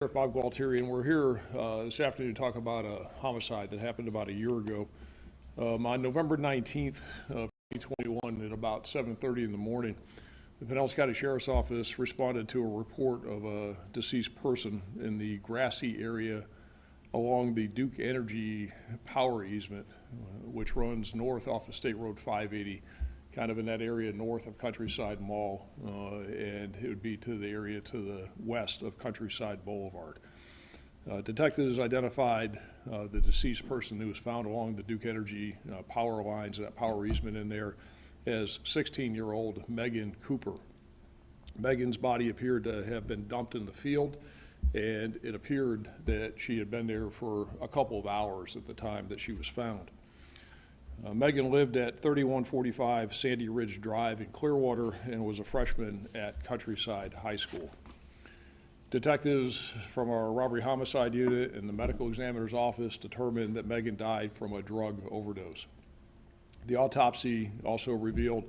Sheriff Bob Gualtieri, and we're here this afternoon to talk about a homicide that happened about a year ago. On November 19th of 2021 at about 7:30 in the morning, the Pinellas County Sheriff's Office responded to a report of a deceased person in the grassy area along the Duke Energy power easement, which runs north off of State Road 580, kind of in that area north of Countryside Mall, and it would be to the area to the west of Countryside Boulevard. Detectives identified the deceased person who was found along the Duke Energy power lines, that power easement in there, as 16-year-old Megan Cooper. Megan's body appeared to have been dumped in the field, and it appeared that she had been there for a couple of hours at the time that she was found. Megan lived at 3145 Sandy Ridge Drive in Clearwater and was a freshman at Countryside High School. Detectives from our robbery homicide unit and the medical examiner's office determined that Megan died from a drug overdose. The autopsy also revealed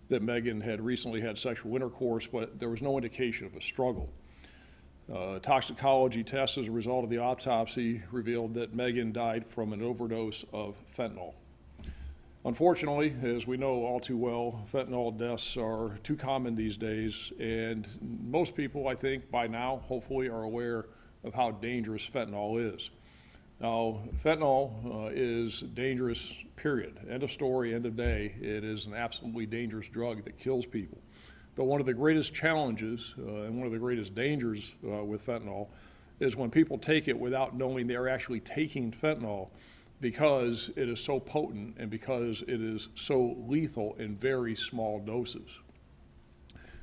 that Megan had recently had sexual intercourse, but there was no indication of a struggle. Toxicology tests as a result of the autopsy revealed that Megan died from an overdose of fentanyl. Unfortunately, as we know all too well, fentanyl deaths are too common these days, and most people, I think, by now, hopefully, are aware of how dangerous fentanyl is. Now, fentanyl is dangerous, period. End of story, end of day. It is an absolutely dangerous drug that kills people. But one of the greatest challenges and one of the greatest dangers with fentanyl is when people take it without knowing they're actually taking fentanyl, because it is so potent and because it is so lethal in very small doses.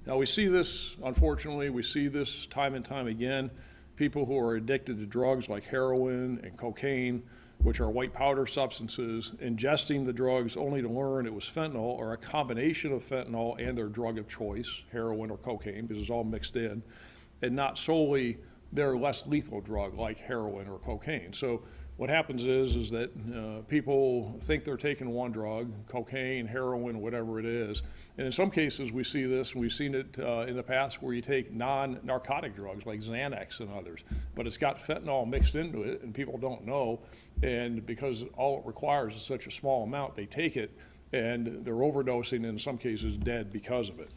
Now we see this, unfortunately, we see this time and time again. People who are addicted to drugs like heroin and cocaine, which are white powder substances, ingesting the drugs only to learn it was fentanyl or a combination of fentanyl and their drug of choice, heroin or cocaine, because it's all mixed in, and not solely their less lethal drug like heroin or cocaine. So what happens is that people think they're taking one drug, cocaine, heroin, whatever it is. And in some cases we see this, and we've seen it in the past where you take non-narcotic drugs like Xanax and others, but it's got fentanyl mixed into it and people don't know. And because all it requires is such a small amount, they take it and they're overdosing and in some cases dead because of it.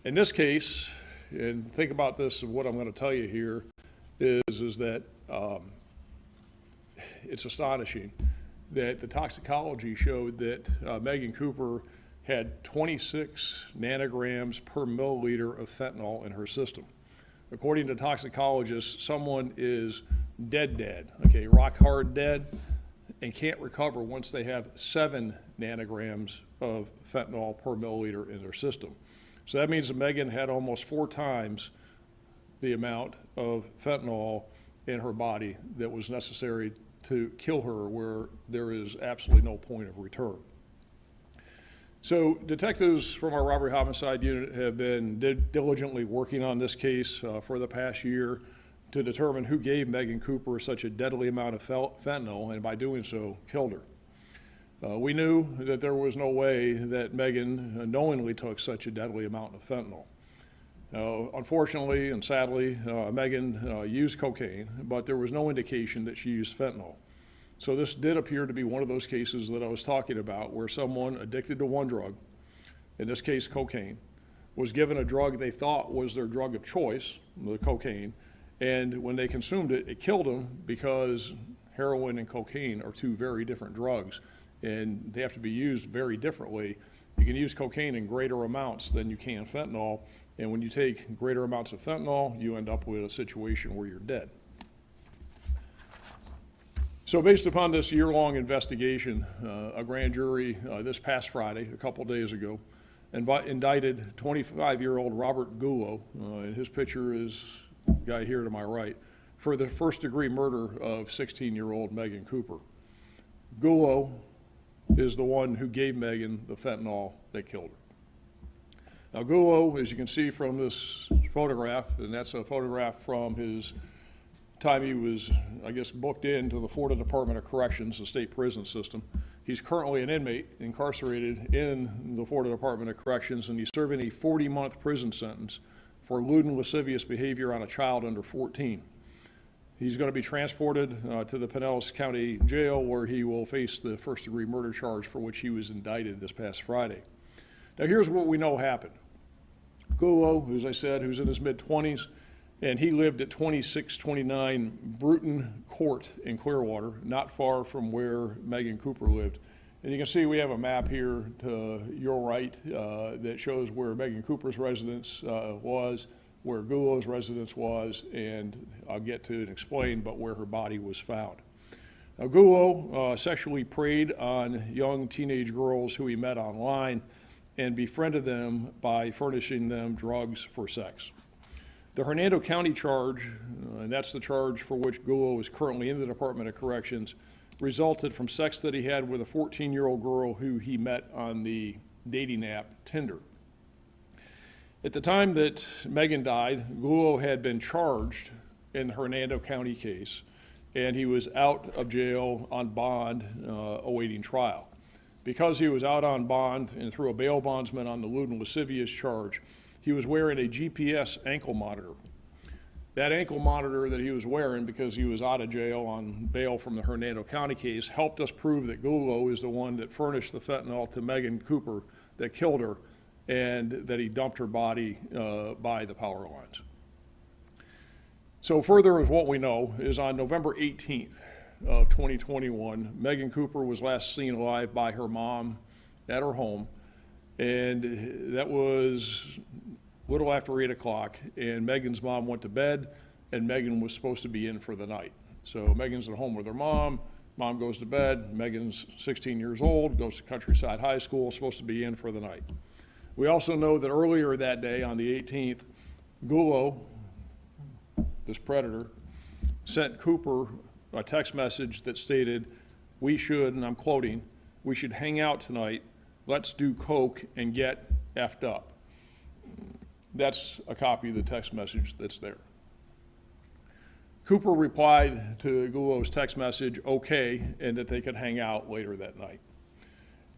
In this case, and think about this, of what I'm going to tell you here, is that it's astonishing that the toxicology showed that Megan Cooper had 26 nanograms per milliliter of fentanyl in her system. According to toxicologists, someone is dead, okay, rock hard dead, and can't recover once they have 7 nanograms of fentanyl per milliliter in their system. So that means that Megan had almost 4 times the amount of fentanyl in her body that was necessary to kill her, where there is absolutely no point of return. So detectives from our robbery homicide unit have been diligently working on this case for the past year to determine who gave Megan Cooper such a deadly amount of fentanyl, and by doing so, killed her. We knew that there was no way that Megan knowingly took such a deadly amount of fentanyl. Unfortunately and sadly, Megan used cocaine, but there was no indication that she used fentanyl. So this did appear to be one of those cases that I was talking about, where someone addicted to one drug, in this case cocaine, was given a drug they thought was their drug of choice, the cocaine, and when they consumed it, it killed them, because heroin and cocaine are 2 very different drugs, and they have to be used very differently. You can use cocaine in greater amounts than you can fentanyl, and when you take greater amounts of fentanyl, you end up with a situation where you're dead. So based upon this year-long investigation, a grand jury this past Friday, a couple days ago, indicted 25-year-old Robert Gullo, and his picture is the guy here to my right, for the first-degree murder of 16-year-old Megan Cooper. Gullo is the one who gave Megan the fentanyl that killed her. Now Gullo, as you can see from this photograph, and that's a photograph from his time he was, I guess, booked into the Florida Department of Corrections, the state prison system. He's currently an inmate incarcerated in the Florida Department of Corrections, and he's serving a 40-month prison sentence for lewd and lascivious behavior on a child under 14. He's going to be transported to the Pinellas County Jail, where he will face the first-degree murder charge for which he was indicted this past Friday. Now, here's what we know happened. Gulo, as I said, who's in his mid-20s, and he lived at 2629 Bruton Court in Clearwater, not far from where Megan Cooper lived. And you can see we have a map here to your right that shows where Megan Cooper's residence was, where Gulo's residence was, and I'll get to and explain, but where her body was found. Now, Gulo sexually preyed on young teenage girls who he met online and befriended them by furnishing them drugs for sex. The Hernando County charge, and that's the charge for which Gulo is currently in the Department of Corrections, resulted from sex that he had with a 14-year-old girl who he met on the dating app Tinder. At the time that Megan died, Gulo had been charged in the Hernando County case, and he was out of jail on bond awaiting trial. Because he was out on bond and through a bail bondsman on the lewd and lascivious charge, he was wearing a GPS ankle monitor. That ankle monitor that he was wearing, because he was out of jail on bail from the Hernando County case, helped us prove that Gulo is the one that furnished the fentanyl to Megan Cooper that killed her, and that he dumped her body by the power lines. So further of what we know is on November 18th of 2021, Megan Cooper was last seen alive by her mom at her home, and that was a little after 8 o'clock, and Megan's mom went to bed, and Megan was supposed to be in for the night. So Megan's at home with her mom goes to bed, Megan's 16 years old, goes to Countryside High School, supposed to be in for the night. We also know that earlier that day, on the 18th, Gulo, this predator, sent Cooper a text message that stated, "We should," and I'm quoting, "we should hang out tonight, let's do coke and get effed up." That's a copy of the text message that's there. Cooper replied to Gulo's text message, okay, and that they could hang out later that night.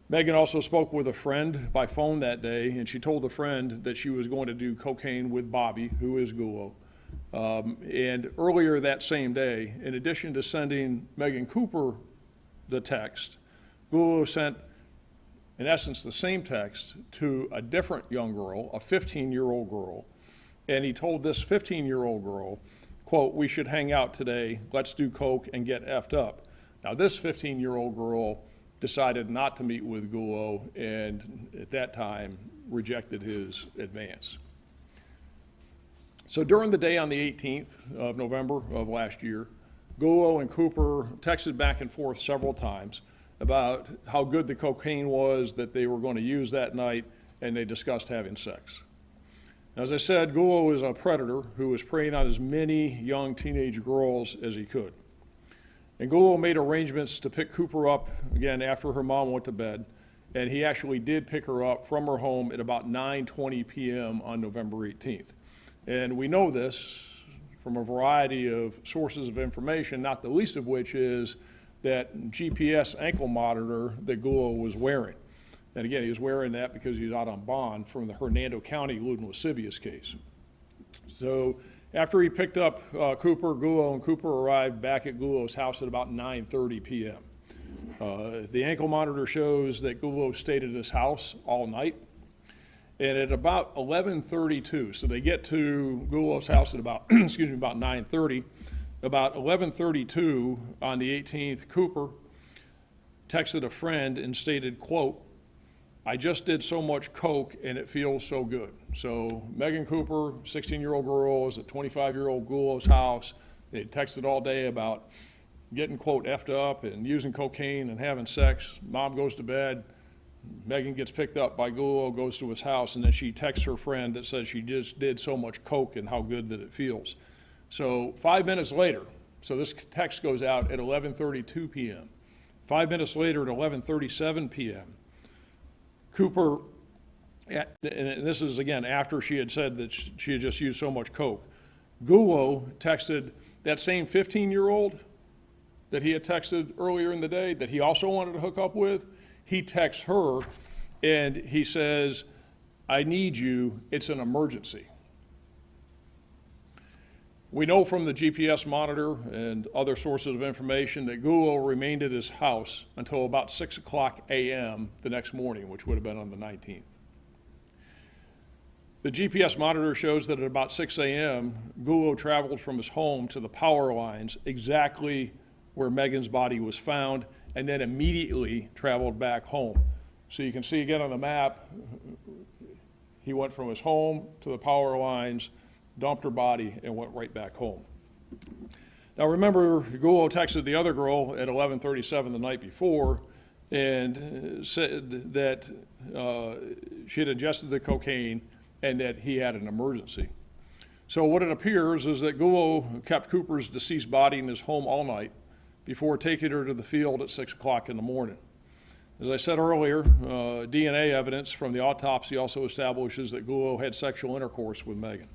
Megan also spoke with a friend by phone that day, and she told the friend that she was going to do cocaine with Bobby, who is Gulo. And earlier that same day, in addition to sending Megan Cooper the text, Gulo sent, in essence, the same text to a different young girl, a 15-year-old girl, and he told this 15-year-old girl, quote, "We should hang out today, let's do coke and get effed up." Now, this 15-year-old girl decided not to meet with Gulo, and at that time rejected his advance. So during the day on the 18th of November of last year, Gulo and Cooper texted back and forth several times about how good the cocaine was that they were going to use that night, and they discussed having sex. Now, as I said, Gulo is a predator who was preying on as many young teenage girls as he could. And Gulo made arrangements to pick Cooper up, again, after her mom went to bed, and he actually did pick her up from her home at about 9:20 p.m. on November 18th. And we know this from a variety of sources of information, not the least of which is that GPS ankle monitor that Gulo was wearing. And again, he was wearing that because he was out on bond from the Hernando County lewd and lascivious case. So after he picked up Cooper, Gulo and Cooper arrived back at Gulo's house at about 9:30 p.m. The ankle monitor shows that Gulo stayed at his house all night. And at about 11:32, so they get to Gulo's house at about, about 9:30. About 11:32 on the 18th, Cooper texted a friend and stated, quote, "I just did so much coke and it feels so good." So Megan Cooper, 16-year-old girl, is at 25-year-old Gulo's house. They texted all day about getting, quote, effed up and using cocaine and having sex. Mom goes to bed. Megan gets picked up by Gulo, goes to his house, and then she texts her friend that says she just did so much coke and how good that it feels. So 5 minutes later, so this text goes out at 11:32 p.m. 5 minutes later at 11:37 p.m., Cooper, and this is again after she had said that she had just used so much coke, Gulo texted that same 15-year-old that he had texted earlier in the day that he also wanted to hook up with. He texts her and he says, "I need you, it's an emergency." We know from the GPS monitor and other sources of information that Gulo remained at his house until about 6 o'clock a.m. the next morning, which would have been on the 19th. The GPS monitor shows that at about 6 a.m., Gulo traveled from his home to the power lines exactly where Megan's body was found, and then immediately traveled back home. So you can see again on the map, he went from his home to the power lines, dumped her body, and went right back home. Now remember, Gulo texted the other girl at 11:37 the night before and said that she had ingested the cocaine and that he had an emergency. So what it appears is that Gulo kept Cooper's deceased body in his home all night before taking her to the field at 6 o'clock in the morning. As I said earlier, DNA evidence from the autopsy also establishes that Gulo had sexual intercourse with Megan.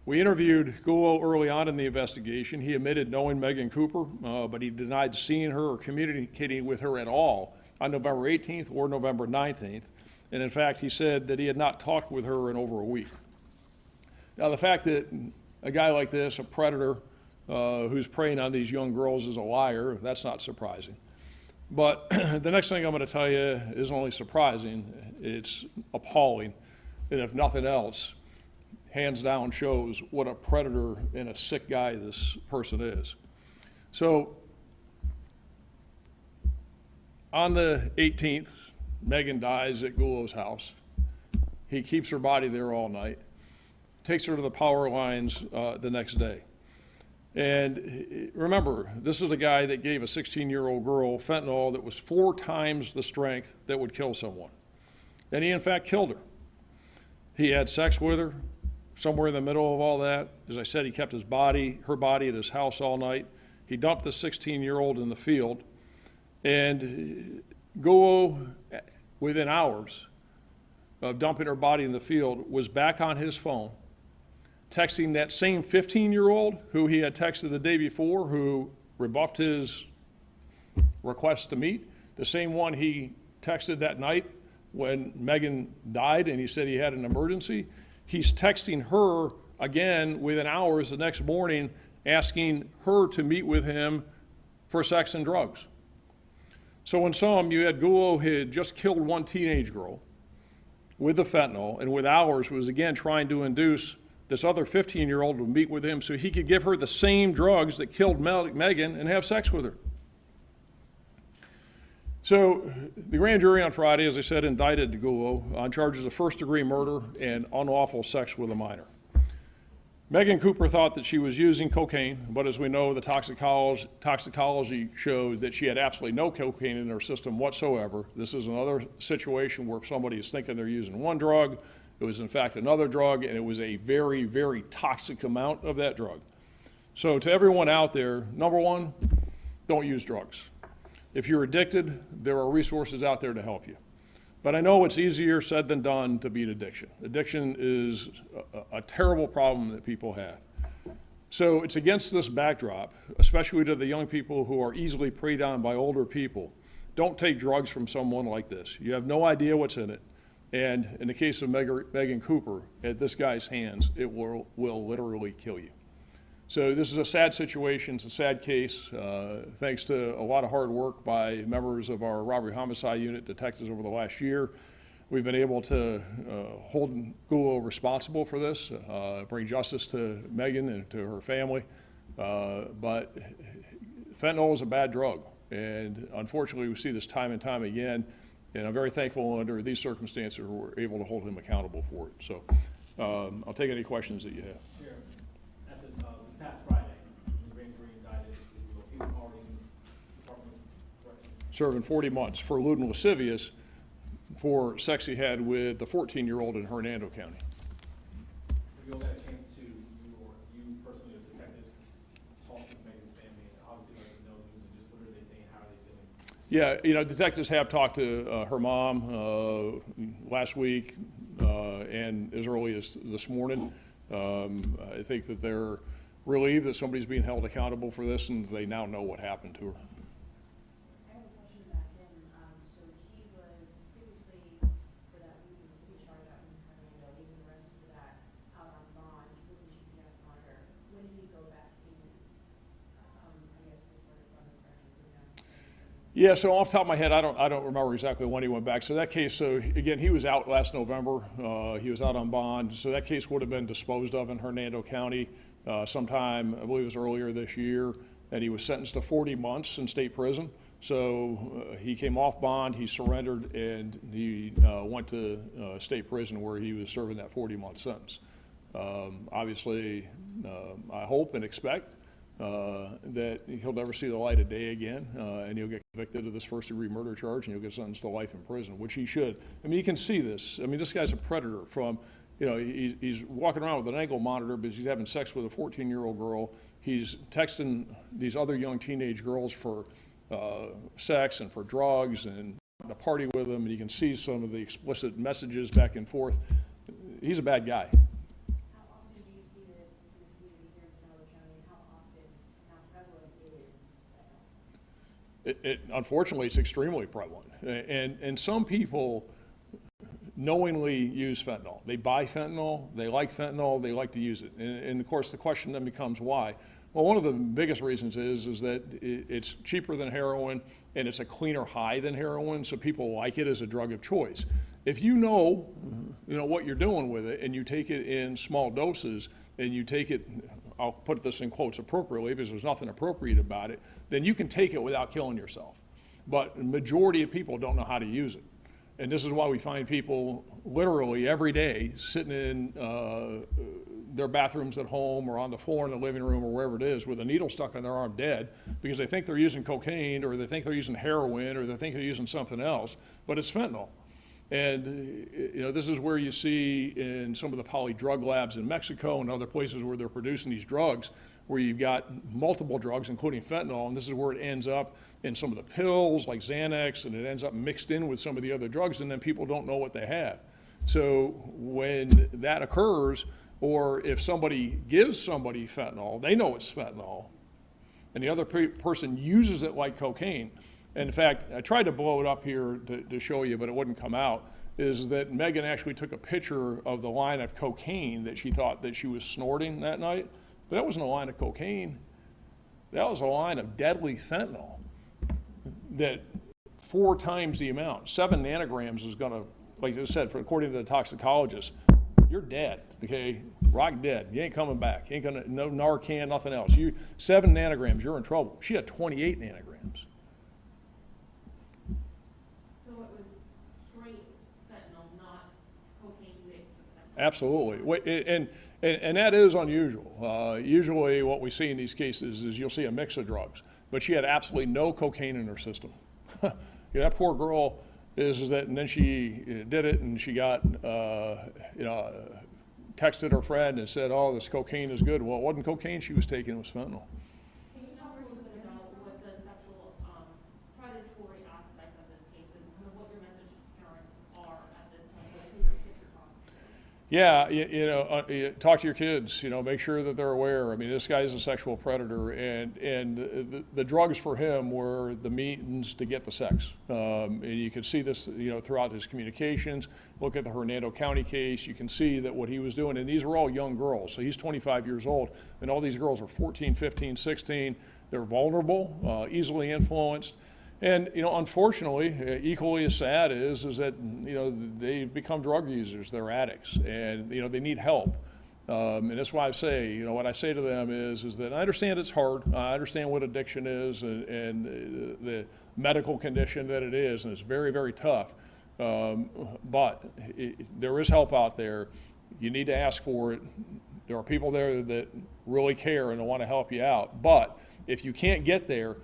We interviewed Gulo early on in the investigation. He admitted knowing Megan Cooper, but he denied seeing her or communicating with her at all on November 18th or November 19th. And in fact, he said that he had not talked with her in over a week. Now, the fact that a guy like this, a predator who's preying on these young girls, is a liar, that's not surprising. But the next thing I'm going to tell you isn't only surprising, it's appalling. And if nothing else, hands down shows what a predator and a sick guy this person is. So on the 18th, Megan dies at Gulo's house. He keeps her body there all night, takes her to the power lines the next day. And remember, this is a guy that gave a 16-year-old girl fentanyl that was 4 times the strength that would kill someone. And he, in fact, killed her. He had sex with her. Somewhere in the middle of all that, as I said, he kept her body at his house all night. He dumped the 16-year-old in the field. And Gulo, within hours of dumping her body in the field, was back on his phone, texting that same 15-year-old who he had texted the day before, who rebuffed his request to meet, the same one he texted that night when Megan died and he said he had an emergency. He's texting her again within hours the next morning, asking her to meet with him for sex and drugs. So in sum, you had Gulo who had just killed one teenage girl with the fentanyl, and with hours was again trying to induce this other 15-year-old to meet with him so he could give her the same drugs that killed Megan and have sex with her. So the grand jury on Friday, as I said, indicted Gulo on charges of first-degree murder and unlawful sex with a minor. Megan Cooper thought that she was using cocaine, but as we know, the toxicology showed that she had absolutely no cocaine in her system whatsoever. This is another situation where somebody is thinking they're using one drug. It was in fact another drug, and it was a very, very toxic amount of that drug. So to everyone out there, number one, don't use drugs. If you're addicted, there are resources out there to help you. But I know it's easier said than done to beat addiction. Addiction is a terrible problem that people have. So it's against this backdrop, especially to the young people who are easily preyed on by older people. Don't take drugs from someone like this. You have no idea what's in it. And in the case of Megan Cooper, at this guy's hands, it will literally kill you. So this is a sad situation. It's a sad case. Thanks to a lot of hard work by members of our robbery homicide unit detectives over the last year, we've been able to hold Gulo responsible for this, bring justice to Megan and to her family. But fentanyl is a bad drug, and unfortunately we see this time and time again, and I'm very thankful under these circumstances we're able to hold him accountable for it. So I'll take any questions that you have. Sure. This past Friday, the grand jury indicted Gulo. He was already in the Department of Corrections. Serving 40 months for eluding lascivious for sex he had with the 14-year-old in Hernando County. Have you all got a chance to, you personally, the detectives, talk with Megan's family and obviously let them know news, and just what are they saying, how are they feeling? Yeah, you know, detectives have talked to her mom last week and as early as this morning. I think that they're relieved that somebody's being held accountable for this and they now know what happened to her. I have a question about him. So he was previously, for that charge out in Hernando, he was arrested for that out on bond with a GPS monitor. When did he Yeah, so off the top of my head, I don't remember exactly when he went back. So that case, so again, he was out last November. He was out on bond. So that case would have been disposed of in Hernando County sometime, I believe it was earlier this year. And he was sentenced to 40 months in state prison. So he came off bond, he surrendered, and he went to state prison where he was serving that 40-month sentence. Obviously, I hope and expect that he'll never see the light of day again, and he'll get convicted of this first-degree murder charge, and he'll get sentenced to life in prison, which he should. I mean, you can see this. I mean, this guy's a predator from, you know, he's walking around with an ankle monitor because he's having sex with a 14-year-old girl. He's texting these other young teenage girls for sex and for drugs and to party with them, and you can see some of the explicit messages back and forth. He's a bad guy. How often do you see this in the community here in Pinellas County, and how prevalent is fentanyl? Unfortunately, it's extremely prevalent. And some people knowingly use fentanyl. They buy fentanyl, they like to use it. And of course, the question then becomes why? Well, one of the biggest reasons is that it's cheaper than heroin and it's a cleaner high than heroin, so people like it as a drug of choice. If you know what you're doing with it and you take it in small doses and you take it, I'll put this in quotes appropriately because there's nothing appropriate about it, then you can take it without killing yourself. But the majority of people don't know how to use it. And this is why we find people literally every day sitting in their bathrooms at home or on the floor in the living room or wherever it is with a needle stuck in their arm dead because they think they're using cocaine or they think they're using heroin or they think they're using something else, but it's fentanyl. And this is where you see in some of the poly drug labs in Mexico and other places where they're producing these drugs, where you've got multiple drugs, including fentanyl, and this is where it ends up in some of the pills like Xanax, and it ends up mixed in with some of the other drugs, and then people don't know what they have. So when that occurs, or if somebody gives somebody fentanyl, they know it's fentanyl, and the other person uses it like cocaine. And in fact, I tried to blow it up here to show you, but it wouldn't come out, is that Megan actually took a picture of the line of cocaine that she thought that she was snorting that night. But that wasn't a line of cocaine. That was a line of deadly fentanyl that 4 times the amount, 7 nanograms is gonna, like I said, according to the toxicologist, you're dead, okay? Rock dead, you ain't coming back. You ain't gonna, no Narcan, nothing else. 7 nanograms, you're in trouble. She had 28 nanograms. So it was straight fentanyl, not cocaine mixed with fentanyl? Absolutely, and that is unusual. Usually what we see in these cases is you'll see a mix of drugs, but she had absolutely no cocaine in her system. That poor girl is that, and then she did it and she got, texted her friend and said, oh, this cocaine is good. Well, it wasn't cocaine she was taking, it was fentanyl. Can you talk a little bit about what the sexual predatory aspect of this case is, and kind of what your message to parents are at this point, what your kids are talking to? Yeah, talk to your kids, make sure that they're aware. I mean, this guy's a sexual predator, and the drugs for him were the means to get the sex. And you can see this, throughout his communications. Look at the Hernando County case. You can see that what he was doing, and these are all young girls. So he's 25 years old, and all these girls are 14, 15, 16. They're vulnerable, easily influenced. And, unfortunately, equally as sad is that, they become drug users, they're addicts, and, they need help. And that's why I say, what I say to them is that I understand it's hard. I understand what addiction is and the medical condition that it is, and it's very, very tough. But there is help out there. You need to ask for it. There are people there that really care and want to help you out. But if you can't get there,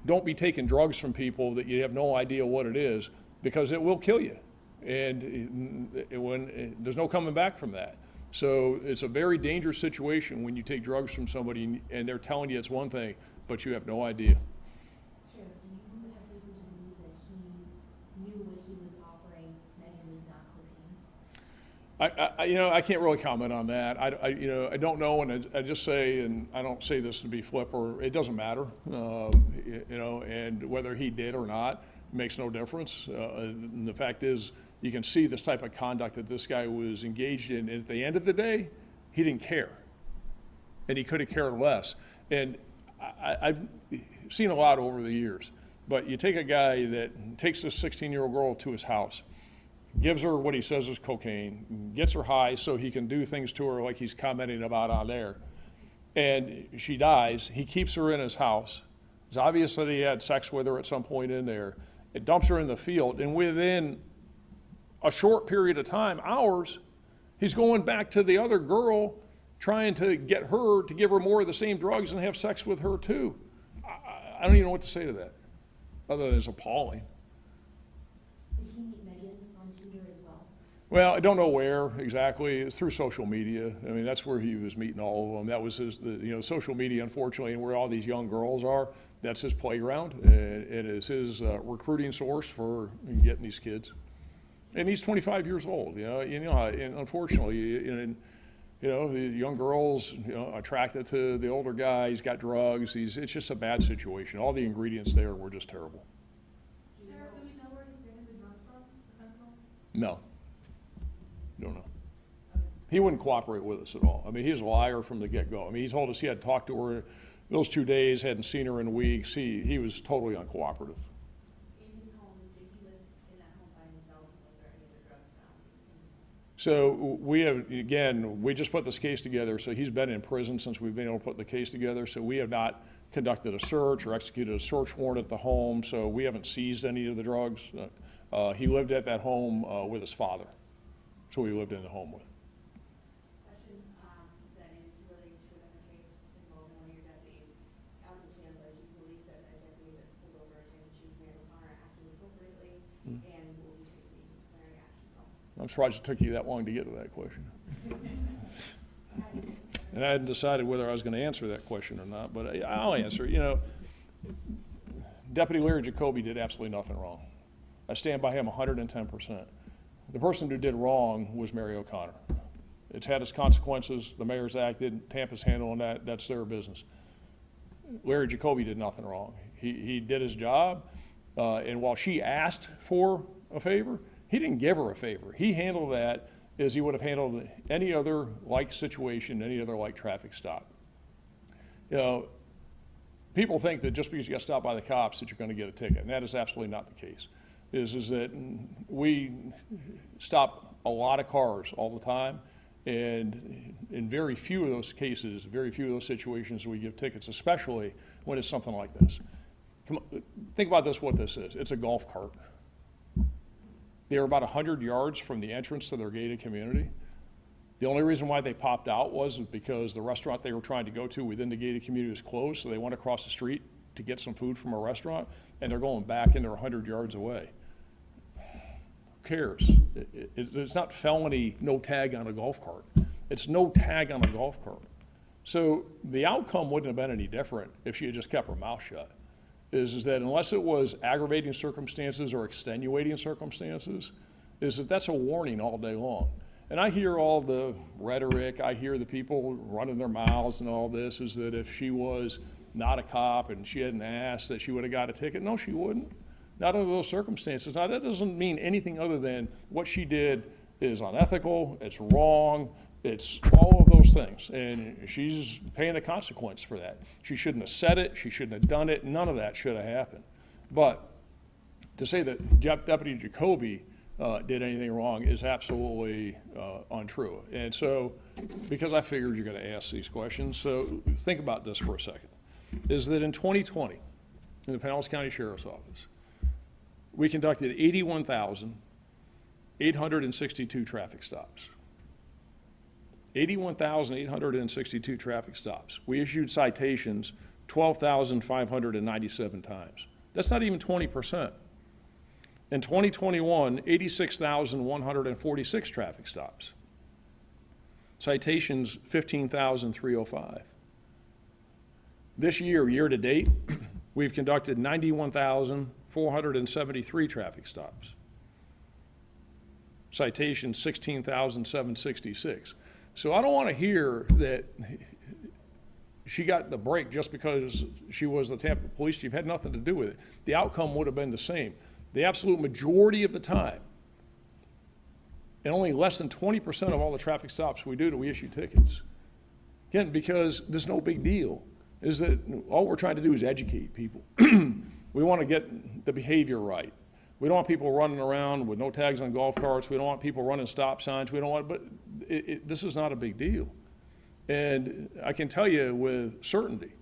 don't be taking drugs from people that you have no idea what it is, because it will kill you. And there's no coming back from that. So it's a very dangerous situation when you take drugs from somebody and they're telling you it's one thing, but you have no idea. Sheriff, do you have reason to believe that he knew what he was offering Megan was not cocaine? I can't really comment on that. I don't know, and I just say, and I don't say this to be flip, or it doesn't matter, and whether he did or not makes no difference. And the fact is, you can see this type of conduct that this guy was engaged in, and at the end of the day, he didn't care, and he could have cared less. And I've seen a lot over the years. But you take a guy that takes this 16-year-old girl to his house, gives her what he says is cocaine, gets her high so he can do things to her like he's commenting about on there, and she dies. He keeps her in his house. It's obvious that he had sex with her at some point in there. It dumps her in the field, and within a short period of time, hours, he's going back to the other girl, trying to get her to give her more of the same drugs and have sex with her too. I don't even know what to say to that, other than it's appalling. Did he meet Megan on Tinder as well? Well, I don't know where exactly. It's through social media. I mean, that's where he was meeting all of them. That was his, social media, unfortunately, and where all these young girls are, that's his playground. It is his recruiting source for getting these kids. And he's 25 years old, and unfortunately, the young girls, attracted to the older guy. He's got drugs. It's just a bad situation. All the ingredients there were just terrible. Sheriff, do we know where he's getting the drugs from, the fentanyl? No. Don't know. He wouldn't cooperate with us at all. I mean, he's a liar from the get-go. I mean, he told us he had talked to her those 2 days, hadn't seen her in weeks. He was totally uncooperative. In his home, did he live in that home by himself? Was there any other drugs found? So we just put this case together. So he's been in prison since we've been able to put the case together. So we have not conducted a search or executed a search warrant at the home. So we haven't seized any of the drugs. He lived at that home with his father. So we lived in the home with. Question, that is relating to another case involving one of your deputies out in Tampa. Do you believe that a deputy that pulled over saying she was Mary O'Connor acted appropriately, and will you take any disciplinary action from? I'm surprised it took you that long to get to that question. And I hadn't decided whether I was going to answer that question or not, but I'll answer. Deputy Larry Jacoby did absolutely nothing wrong. I stand by him 110%. The person who did wrong was Mary O'Connor. It's had its consequences. The mayor's acted. Tampa's handling that. That's their business. Larry Jacoby did nothing wrong. He did his job, and while she asked for a favor, he didn't give her a favor. He handled that as he would have handled any other like situation, any other like traffic stop. People think that just because you got stopped by the cops that you're going to get a ticket, and that is absolutely not the case. Is that we stop a lot of cars all the time, and in very few of those cases, very few of those situations we give tickets, especially when it's something like this. Think about this, what this is. It's a golf cart. They were about 100 yards from the entrance to their gated community. The only reason why they popped out was because the restaurant they were trying to go to within the gated community was closed, so they went across the street to get some food from a restaurant, and they're going back and they're 100 yards away. Who cares? It's not felony no tag on a golf cart. It's no tag on a golf cart. So the outcome wouldn't have been any different if she had just kept her mouth shut. Is that unless it was aggravating circumstances or extenuating circumstances, that's a warning all day long. And I hear all the rhetoric, I hear the people running their mouths and all this, is that if she was not a cop and she hadn't asked that she would have got a ticket. No, she wouldn't. Not under those circumstances. Now, that doesn't mean anything other than what she did is unethical, it's wrong, it's all of those things. And she's paying the consequence for that. She shouldn't have said it, she shouldn't have done it, none of that should have happened. But to say that Deputy Jacoby did anything wrong is absolutely untrue. And so, because I figured you're going to ask these questions, so think about this for a second. Is that in 2020, in the Pinellas County Sheriff's Office, we conducted 81,862 traffic stops. 81,862 traffic stops. We issued citations 12,597 times. That's not even 20%. In 2021, 86,146 traffic stops. Citations, 15,305. This year, year to date, we've conducted 91,473 traffic stops. Citations, 16,766. So I don't want to hear that she got the break just because she was the Tampa police chief. Had nothing to do with it. The outcome would have been the same. The absolute majority of the time, and only less than 20% of all the traffic stops we issue tickets. Again, because there's no big deal. Is that all we're trying to do is educate people. We want to get the behavior right. We don't want people running around with no tags on golf carts. We don't want people running stop signs. We don't want, but this is not a big deal. And I can tell you with certainty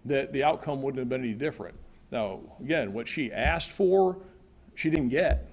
that the outcome wouldn't have been any different. Now, again, what she asked for, she didn't get.